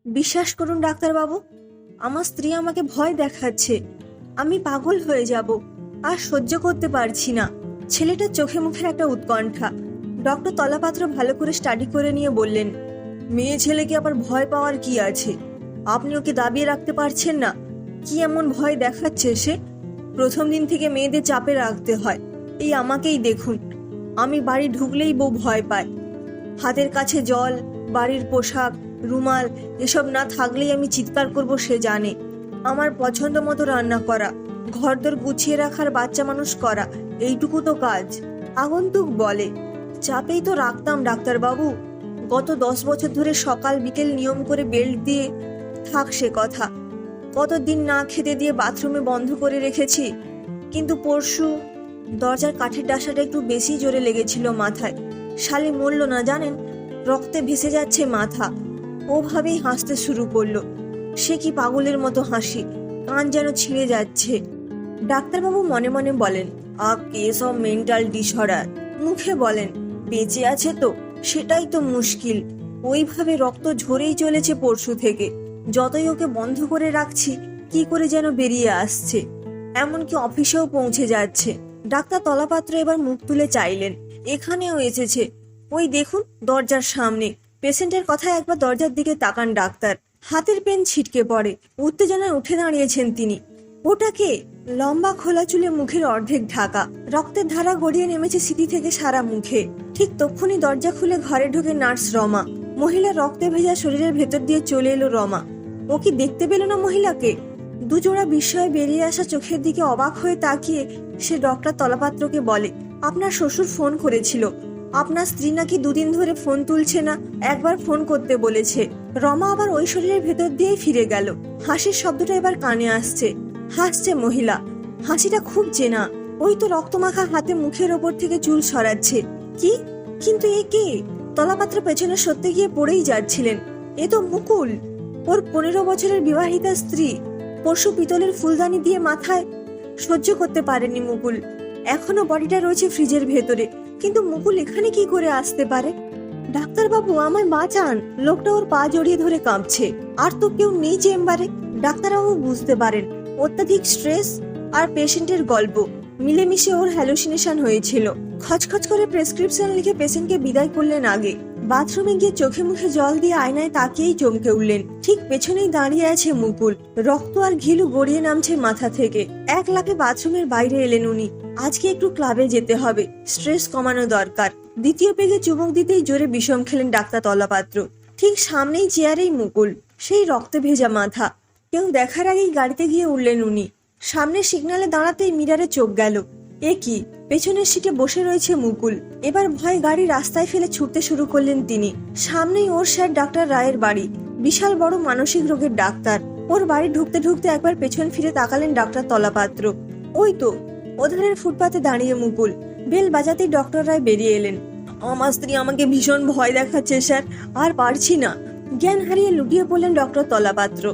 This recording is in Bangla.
বিশ্বাস করুন ডাক্তারবাবু, আমার স্ত্রী আমাকে ভয় দেখাচ্ছে। আমি পাগল হয়ে যাব, আর সহ্য করতে পারছি না। ছেলেটার চোখে মুখের একটা উৎকণ্ঠা। ডক্টর তলাপাত্র ভালো করে স্টাডি করে নিয়ে বললেন, মেয়ে ছেলেকে আবার ভয় পাওয়ার কি আছে? আপনি ওকে দাবিয়ে রাখতে পারছেন না। কি এমন ভয় দেখাচ্ছে সে? প্রথম দিন থেকে মেয়েদের চাপে রাখতে হয়। এই আমাকেই দেখুন, আমি বাড়ি ঢুকলেই বউ ভয় পায়। হাতের কাছে জল, বাড়ির পোশাক, রুমাল এসব না থাকলেই আমি চিৎকার করব সে জানে। আমার পছন্দ মতো রান্না করা, ঘরদোর গুছিয়ে রাখার, বাচ্চা মানুষ করা, এইটুকু তো কাজ। আগন্তুক বলে, চাপেই তো রাখতাম ডাক্তারবাবু। গত 10 বছর ধরে সকাল বিকেল নিয়ম করে বেল্ট দিয়ে থাক সে কথা। কতদিন না খেতে দিয়ে বাথরুমে বন্ধ করে রেখেছি। কিন্তু পরশু দরজার কাঠের ডাসাটা একটু বেশি জোরে লেগেছিল মাথায়। শালি মরল না জানেন, রক্তে ভেসে যাচ্ছে মাথা। ওভাবেই হাসতে শুরু করলো। সে কি পাগলের মতো হাসি, কান যেন ছিঁড়ে যাচ্ছে। ডাক্তারবাবু মনে মনে বলেন, a case of mental disorder. মুখে বলেন, বেঁচে আছে তো, সেটাই তো মুশকিল। ওইভাবে রক্ত ঝরেই চলেছে পরশু থেকে। যতই ওকে বন্ধ করে রাখছি, কি করে যেন বেরিয়ে আসছে। এমনকি অফিসেও পৌঁছে যাচ্ছে। ডাক্তার তলাপাত্র এবার মুখ তুলে চাইলেন, এখানেও এসেছে। ওই দেখুন দরজার সামনে। পেশেন্টের কথায় একবার দরজার দিকে তাকান ডাক্তার। হাতের পেন ছিটকে পড়ে, উত্তেজনায় উঠে দাঁড়িয়েছেন তিনি। ওটাকে? লম্বা খোলা চুলে মুখের অর্ধেক ঢাকা, রক্তের ধারা গড়িয়ে নেমেছে সিটি থেকে সারা মুখে। ঠিক তক্ষুনি দরজা খুলে ঘরে ঢুকে নার্স রমা। মহিলার রক্তে ভেজা শরীরের ভেতর দিয়ে চলে এলো রমা। ও কি দেখতে পেল না মহিলাকে? দুজোড়া বিস্ময়ে বেরিয়ে আসা চোখের দিকে অবাক হয়ে তাকিয়ে সে ডক্টর তলাপাত্রকে বলে, আপনার শ্বশুর ফোন করেছিল। আপনার স্ত্রী নাকি 2 দিন ধরে ফোন তুলছে না, একবার ফোন করতে বলেছে। রমা আবার ওই শরীরের ভেতর দিয়েই ফিরে গেল। হাসির শব্দটা এবার কানে আসছে। হাসছে মহিলা, হাসিটা খুব চেনা। ওই তো রক্তমাখা হাতে মুখের ওপর থেকে চুল সরাচ্ছে। কি? কিন্তু এ কে? তলাপাত্র পেছনে সত্যি গিয়ে পড়েই যাচ্ছিলেন। এ তো মুকুল, ওর 15 বছরের বিবাহিতা স্ত্রী। পরশু পিতলের ফুলদানি দিয়ে মাথায়। সহ্য করতে পারেনি মুকুল। এখনো বডিটা রয়েছে ফ্রিজের ভেতরে, কিন্তু মুকুল এখানে কি করে আসতে পারে? ডাক্তারবাবু আমায় বাঁচান। লোকটা ওর পা জড়িয়ে ধরে কাঁপছে। আর তো কেউ নেই চেম্বারে। ডাক্তারবাবু বুঝতে পারেন অত্যাধিক স্ট্রেস আর পেশেন্টের গল্প মিলেমিশে ওর হ্যালুসিনেশন হয়েছিল। খচখচ করে প্রেসক্রিপশন লিখে পেশেন্টকে বিদায় করলেন আগে। বাথরুমে গিয়ে চোখে মুখে জল দিয়ে আয়নায় তাকিয়েই চমকে উঠলেন। ঠিক পেছনেই দাঁড়িয়ে আছে মুকুল। রক্ত আর ঘিলু গড়িয়ে নামছে মাথা থেকে। এক লাফে বাথরুমের বাইরে এলেন উনি। আজকে একটু ক্লাবে যেতে হবে, স্ট্রেস কমানো দরকার। দ্বিতীয় পেগে চুমুক দিতেই জোরে বিষম খেলেন ডাক্তার তলাপাত্র। ঠিক সামনেই চেয়ারেই মুকুল, সেই রক্তে ভেজা মাথা। কেউ দেখার আগেই গাড়িতে গিয়ে উঠলেন উনি। সামনের সিগন্যালে দাঁড়াতেই মিরারে চোখ গেল। এ কি? পেছনের সিটে বসে রয়েছে মুকুল। এবার ভয় গাড়ি রাস্তায় ফেলে ছুটতে শুরু করলেন তিনি। সামনেই ওর স্যার ডাক্তার রায়ের বাড়ি, বিশাল বড় মানসিক রোগের ডাক্তার। ওর বাড়ি ঢুকতে ঢুকতে একবার পেছন ফিরে তাকালেন ডাক্তার তলাপাত্র। ওই তো ওধারের ফুটপাতে দাঁড়িয়ে মুকুল। বেল বাজাতেই ডক্টর রায় বেরিয়ে এলেন। আমার স্ত্রী আমাকে ভীষণ ভয় দেখাচ্ছে স্যার, আর পারছি না। জ্ঞান হারিয়ে লুটিয়ে পড়লেন ডক্টর তলাপাত্র।